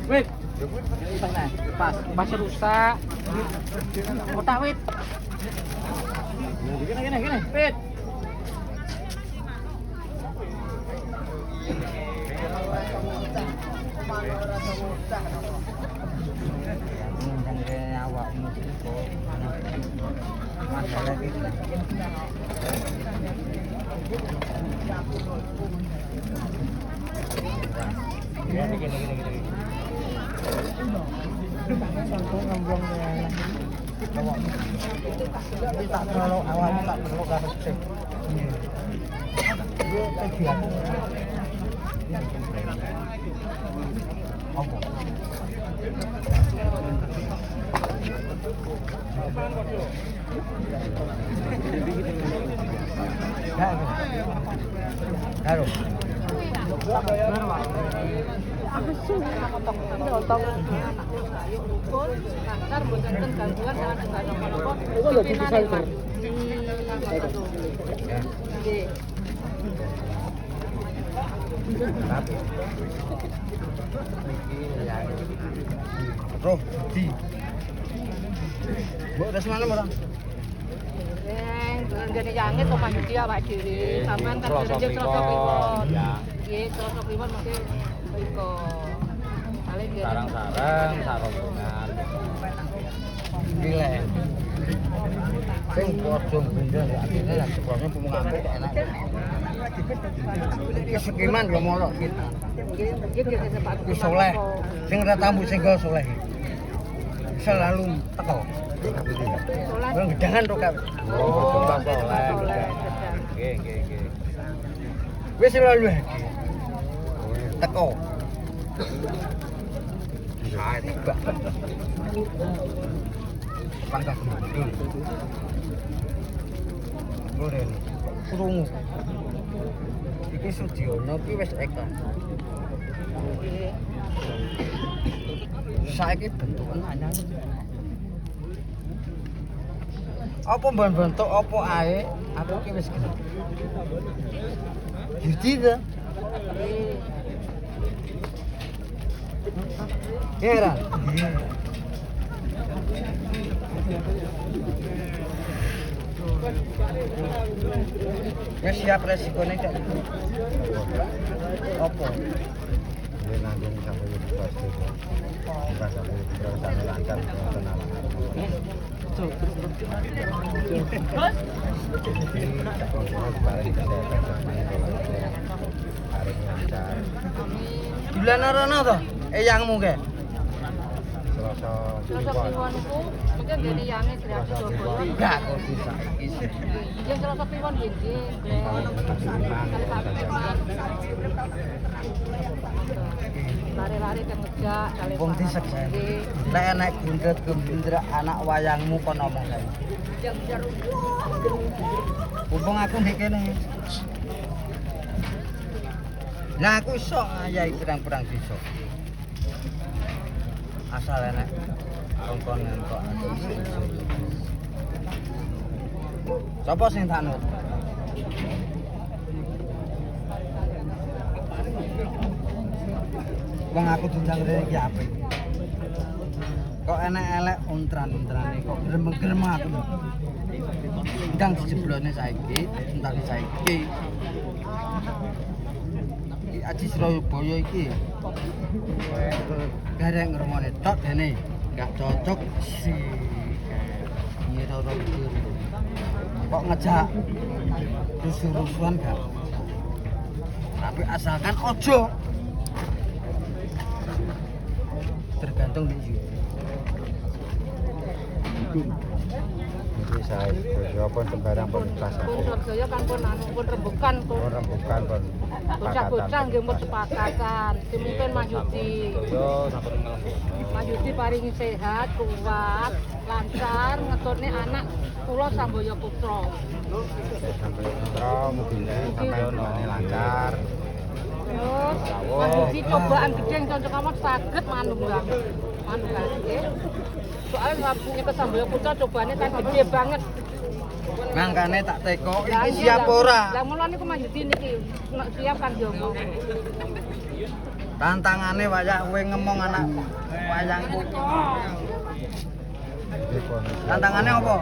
Wait. Pas, pasnya rusak. Otak wit. Gini, wit. Tak terlalu awal, tak terlalu garis sih. Dia tujuan. Apa? Karo. Aku sih potong ntar bosankan gangguan jangan enggak nopo-nopo itu lho bisa itu Roh, di. Bu, udah semalam orang. Dengan gini jangit kok maju dia awak dhewe. Sampeyan kan kerja Selasa Kliwon. Nggih, Selasa Kliwon mesti iko. Sarang-sarang, sarungan. Gile. Sing pojong benda ya akhirnya lah sekolahnya pemungaku kok enak. Kesekiman lho molok gitu. Iki soleh. Sing ora tamu sing go soleh. Selalu teko. Soleh. Gedangan to Kak. Oh, soleh. Nggih. Wis selalu teko. Hai, tiba. Pangkat betul. Goren. Krungu. Iki Sudiono ki wis eka. Saiki bentukan anyar. Apa mbon bentuk apa ae, aku ki wis gelem. Jadi ta? Kira. Wis siap resikone Cak. Apa? Dia nanggung sampai itu pasti. Bukan sampai itu lancar kenalan. Bulan rono to? Eyangmu ke? Selasa Kliwon itu mungkin gini yange Sriati Surabaya. Enggak kok bisa iki sih. Ya Selasa Kliwon gini. Lari-lari kan ngejak kali. Wong disek saya. Nek enek gundret anak wayangmu kon ngomong kae. Mumpung aku ndek kene. Lah aku iso ngayahi pirang-pirang desa. Asal enek kongkon entuk aku iso. Sapa sing tanut? Wong aku diundang rene iki apik. Kok enek elek untran-untrane kok grem-grem aku. Ndang dijeblone saiki, entar saiki. Iki Aji Surabaya iki. Gareng ngrumone tok dene enggak cocok si Nyiroro Kidul. Kok ngejak rusuh-rusuhan gak? Tapi asalkan ojo. Tergantung di sini. Jadi saya siapa sembarang pun rasa. Pun Surabaya kan pun anu pun rembukan pun. Orang bukan pun. Bocah-bocah nggih mut sepakatan. Demikian Mahyudi. Yo sampun ngelem. Mahyudi paringi sehat, kuat, lancar ngetutne anak kula Samboyo Putra. Sampai kontrol mobilnya sampai rumahnya lancar. Terus Mahyudi cobaan gede yang cocok amat saged manunggal. Manunggal nggih. Soalnya ngapunge ke Samboyo Putra cobaannya kan gede banget. Mangkane tak teko Lah iki iya, siap ora? Lah mulane ku Mahyudi niki siap kan yo ngomong. Tantangane wayah kowe ngemong anak wayangku. Tantangane apa?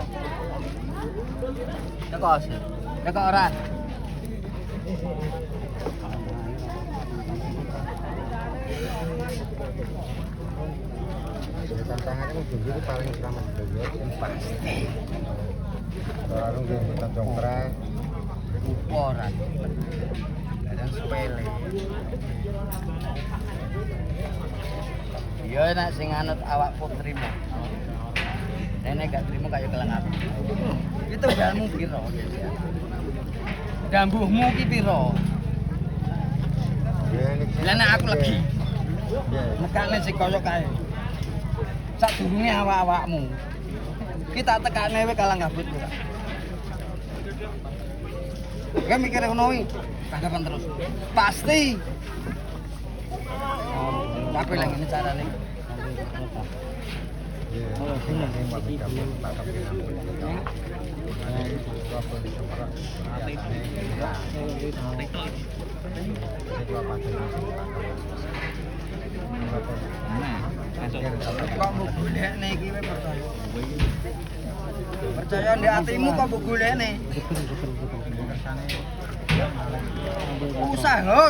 Teko sih. Teko ora? Tantangannya mobil itu paling selamat juga. Pasti. Baru dia kita congkrek. Ora. Dan sepele. Iya nek sing anut awakku trimo. Nek gak trimo kaya kelang aku. Itu galmu piro? Dambuhmu ki piro? Lah nek aku legi. Nekane sing kaya kae. Sadurunge awak-awakmu. Kita tekane wae kalang kabut kok. Gak mikir ngono iki. Tanggapan terus. Pasti. Tapi lagi ini carane. Kok mbok golekne iki wae percaya. Percaya ndek atimu kok mbok golekne. Usah lho,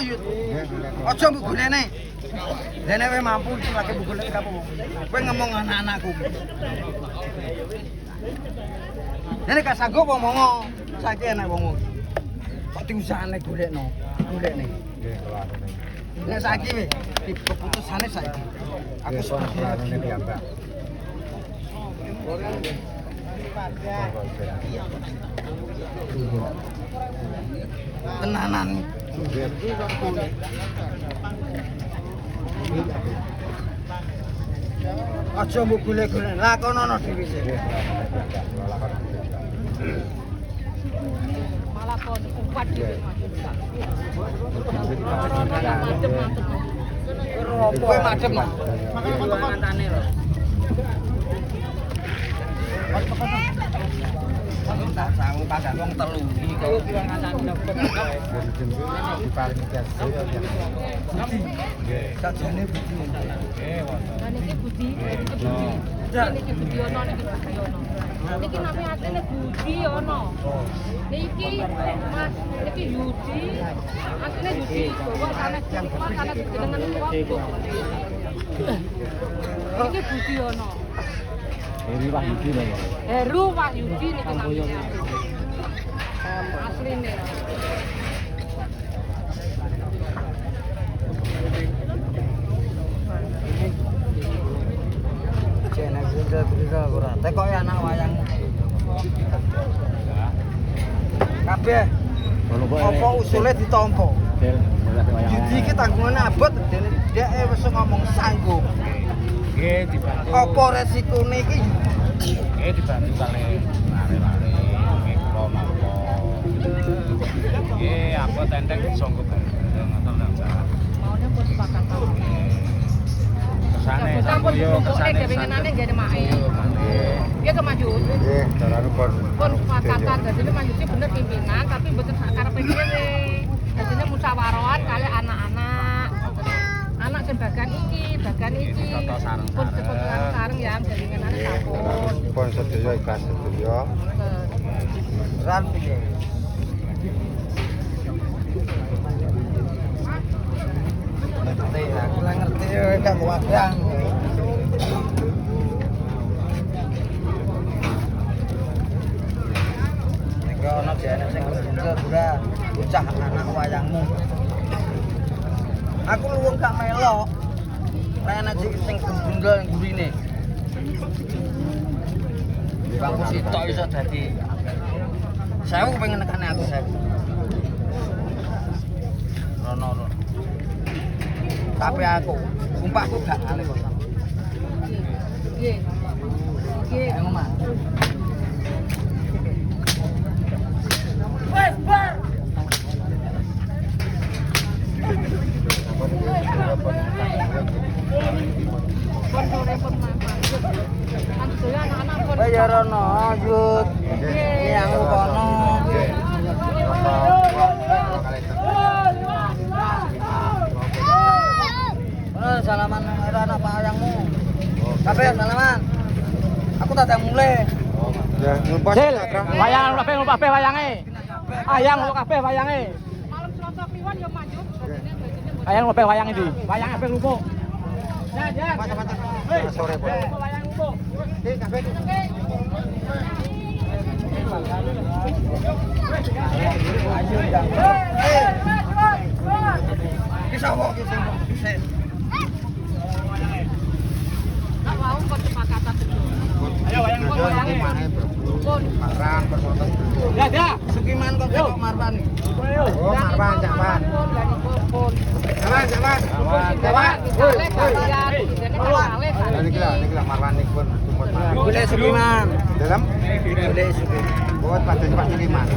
aja mbok golekne. Dene wae mampu lagi mbok golek kapo. Kowe ngomong anak-anakku. Dene gak sanggup ngomong. Saiki enak wong. Kok diusahane golekno. Golekne. Nek saiki wis keputusane saiki. Aku seperti ini piyambak. Tenanan. Aja mbok golek-golek. Lakonono dhewe sih. Malah kon umpat dhewe. Kowe madhep mah. Makan mantane lho. Padahal wong telu iki kok Dari jembe diparingi gas ya. sajane budi. Dan ini Budi, ini Budi ono, ini Budi ono. Niki nami asline Budi ono. Niki Mas, niki Yudi. Asline Yudi, bawa sanes Mas sanes jenengan niku. Niki Budi ono. Ini Wahyudi lho. Heru Wahyudi niki namanya. Asline. Jene cerita ora. Tekok ya anak wayang. Kabeh apa usule ditampa. Jadi iki tanggungane abot dene dhek wis ngomong sanggup. Nggih dibantu. Apa resikone iki? Nggih dibantu kali lare-lare nggih kula mangko. Nggih apa tenteng sanggup ngoten lho Mbak. Maunya pun sepakat sama. Kesane Sampun yo kesane kesane. kepengenane jadi mae. Nggih. Dia kemaju. Nggih, carane Pun sepakatan jadi maju sih bener pimpinan tapi mboten sakarepe dhewe. Jadinya musyawarah kali anak-anak. Anak sing bagan iki. Toto sareng-sareng. Pun sareng ya jaringanane sampun. pun sedaya ikhlas sedaya. Ran iki. Ngerti aku lah ngerti gak wadang. Nek ono jane sing bura bocah anak wayangmu. Aku luwung gak melok. Nek sing gundul gurine. Bangku sitok iso dadi. Saya pengen nekane aku saya. Rono. Tapi aku, sumpahku gak ngalih kok. Nggih. Nggih. Ayo Mas. Pun sore pun manfaat. Kan sedaya anak-anak pun. Wes ya Rono, Yud. Iki aku kono. Salaman karo anak wayangmu. Kabeh salaman. Aku tak ada mulai. Ya, numpes. Wayang kabeh kabeh wayange. Ayang kabeh wayange. Malam Selasa Kliwon ya maju. Ayang kabeh wayange ndi? Wayang kabeh lumpuk. Ya, ya. Sore, Pak. Wayang lumpuk. Bisa kok sing Nak mau pun sepakatan sedaya. Ayo wayang lumpuk wayange. Pun Marwan permotos. Ya, ya. Sukiman kok kok Marwan. Oh, Marwan, Cak Wan. pun. Jalan. Lah niki lah Marwan niki pun tumut Marwan. Boleh Sukiman. Dalam Boleh Sukiman. buat paten Pak Sukiman.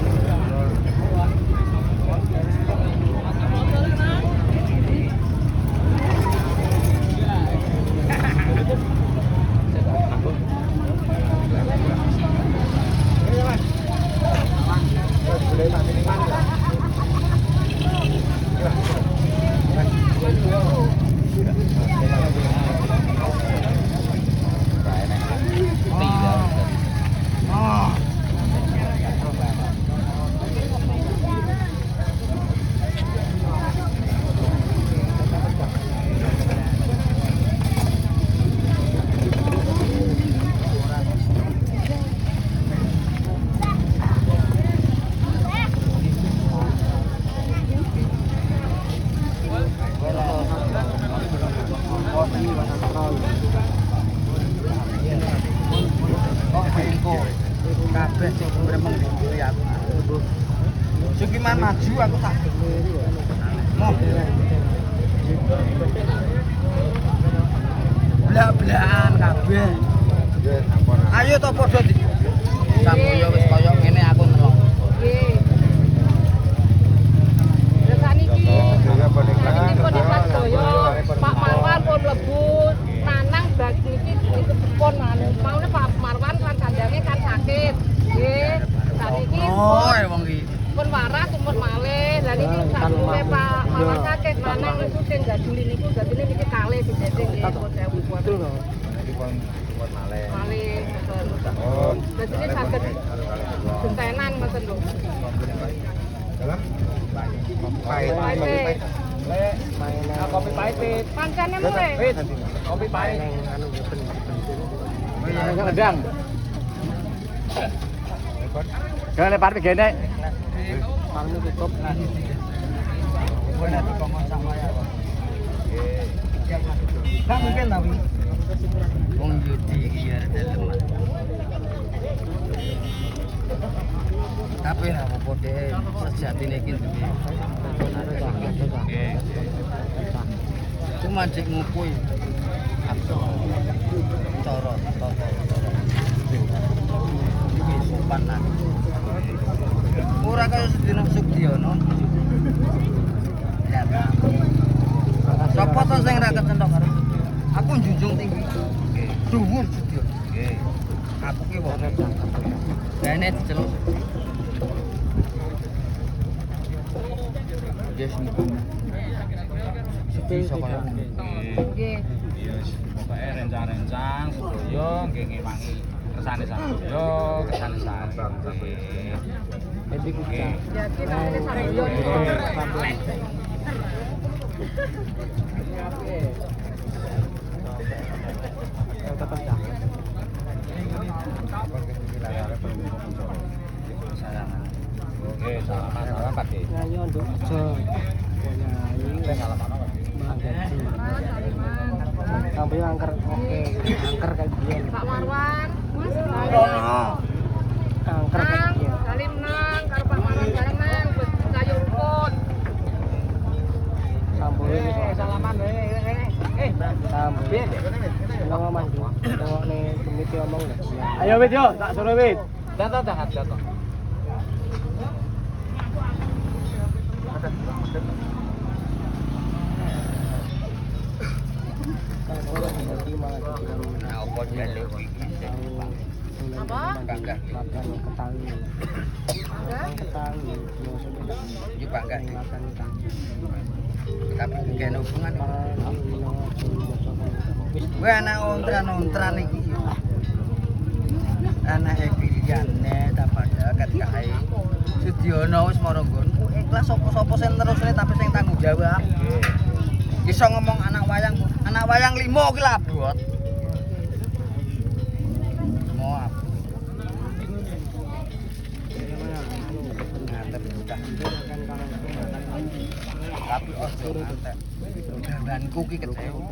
Kabeh sing gremeng iki aku. Sukiman maju aku tak. Mau. Blak-blakan kabeh. Nggih, ampun. Ayo to padha di. Sampeyan wis koyo ngene aku nelok. Nggih. Saniki Saya penikmat. penikmat daya Pak Marwan pun mlebu nanang bagi iki pun maune Pak Marwan kan kandange kan sakit. Nggih. Saniki Oh, wong iki. Pun waras umur malih. Lah niki sak umure Pak malah kakek lanang niku sing gaduli niku dadine niki kalih sing dadi nggih pun sewu betul lho. Jadi pun malih. Malih ngoten. Oh. Dadine saged gentenan ngoten lho. Pahit. Kopi pahit. Pancane mulai. Kopi pahit. Yang gedang. Jangan lepas begini. Pangnya tutup. Boleh dikongkon sama ya, Bang. Nggak mungkin tapi. Wong judi iki ya dalem. Tapi ra apa dhewe sejatine iki duwe. Cuma cek ngupui. Coro, iki sopan lah. Ora kaya sedina Sugiono. Ya. Sopo to sing ra kecentok karo aku njunjung tinggi. Dhuwur Sugiono. Nggih. Aku ki wong dene diceluk. Yes, sepi saka Nggih. Iya, pokoke rencang-rencang sedaya nggih ngewangi kersane sedaya, kersane santri. Jadi kita. Jadi namanya saryo. Oke, salaman Pak. Nyanyi untuk aja. Nyanyi. Salaman apa? Sampai angker, oke, angker kayak gini. Pak Marwan, Mas. Angker kayak Nang, gini. Salim nang, karo Pak Marwan bareng nang, kayu rukun. Sampai ini kok. Salaman Sampai. Kalau mas, kalau nih komite omong deh. Ayo Wit yo, tak suruh Wit. Jatuh. apa jaluk iki. Apa? Bangga. Makan ketangi. Ketangi. Iki bangga. Makan ketangi. Tapi kene hubungan. Kowe anak ontran iki. Anake pilihane ta padha ket kae. Sudiono wis mara nggonku ikhlas sapa-sapa sing terusne tapi sing tanggung jawab. Iso ngomong anak wayang 5 ki lah abot. Mau apa? Nganter udah. Tapi ojo ngantek. Gambanku ki kecewa.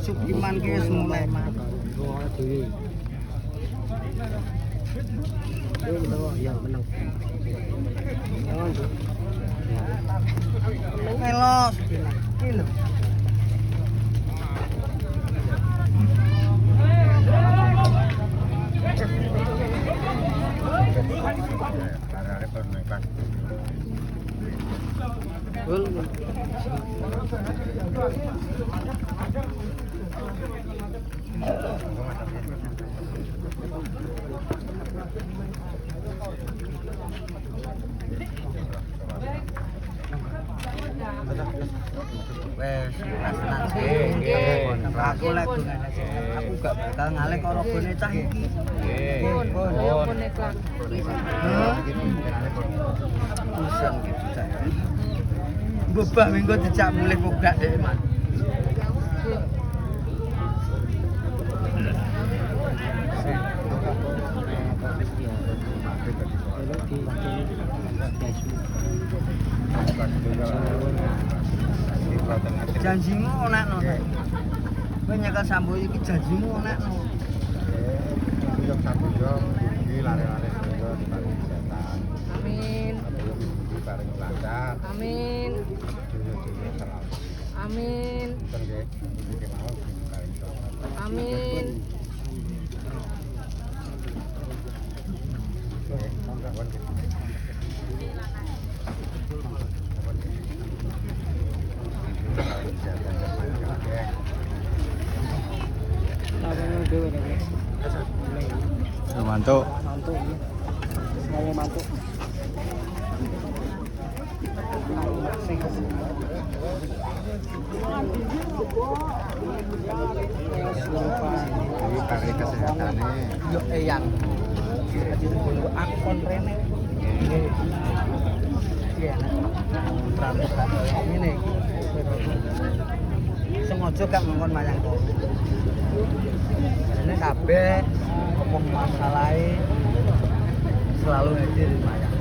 Sukiman ki wis mulai mati. Ya menang. Melos. Iki lho. Wes, senang sih. Aku lek aku gak bakal ngalih karo gone cah iki. Pun, ya pun iklan. Urusan gitu cah. Bobah minggu dijak mulih mogak dhek, Mas. Janjimu onekno. Kowe nyekel sambo iki janjimu onekno. Amin. Amin. Amin. Amin. Apa yang dua Mantuk. Mantuk. Semuanya mantuk. Ini kari kesehatannya. Yo eyang. Aku kontrene. Iya. Transportan ngene iki. Sengaja gak ngomong mayang kok. Ini kabeh apa masalahe selalu hadir di mayang.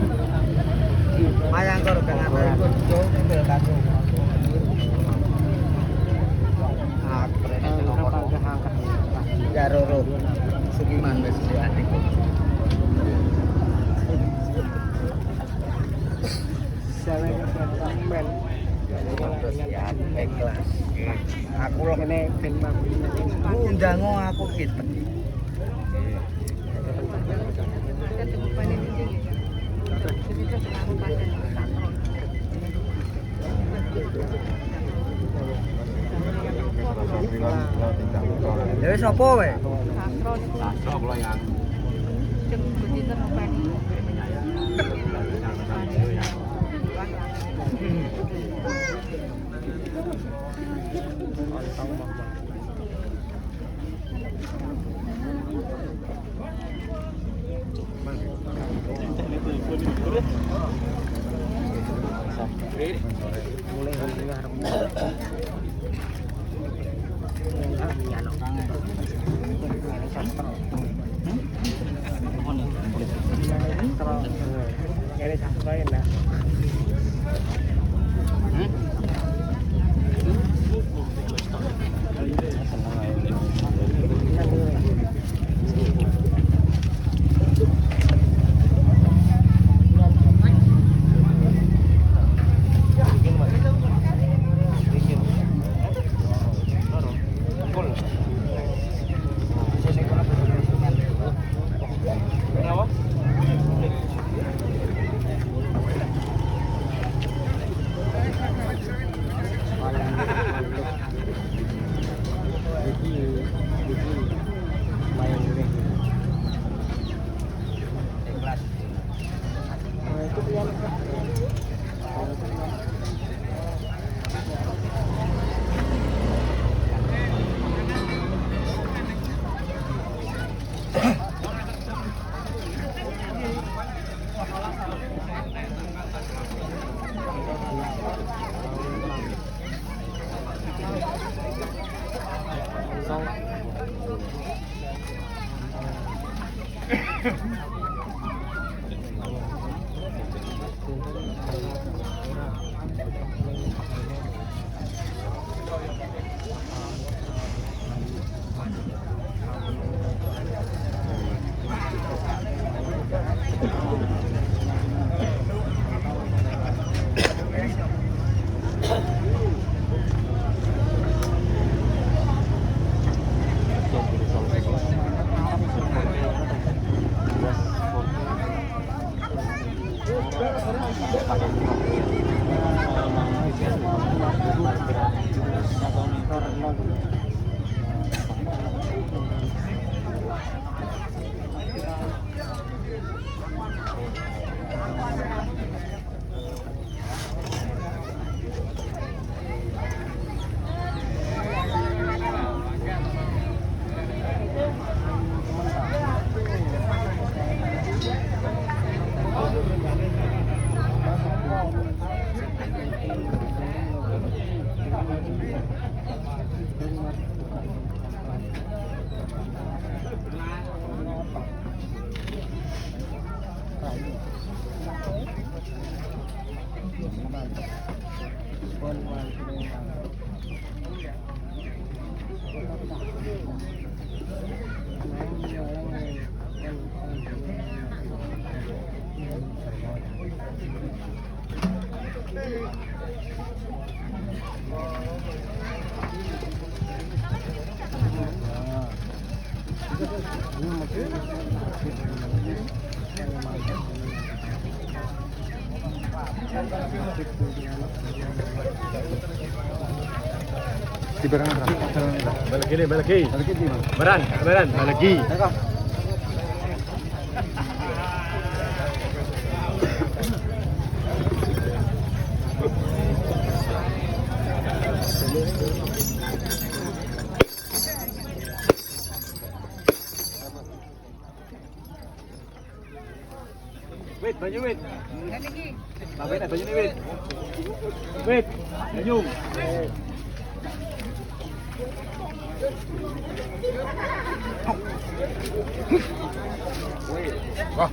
Mayang karo kang apa iku tinggal kado. Aku rene ngangkat. Ya Roro. Sugiman wis adikku. Ikhlas. Aku lho kene ben undang aku gitu. Ya wis apa wae? Sastro kula yang Di barang balik lagi. Beran, balik lagi. Wit, banyu wit. Ngene iki. Nah, wit, banyu ini wit. Wit, banyu. Wah.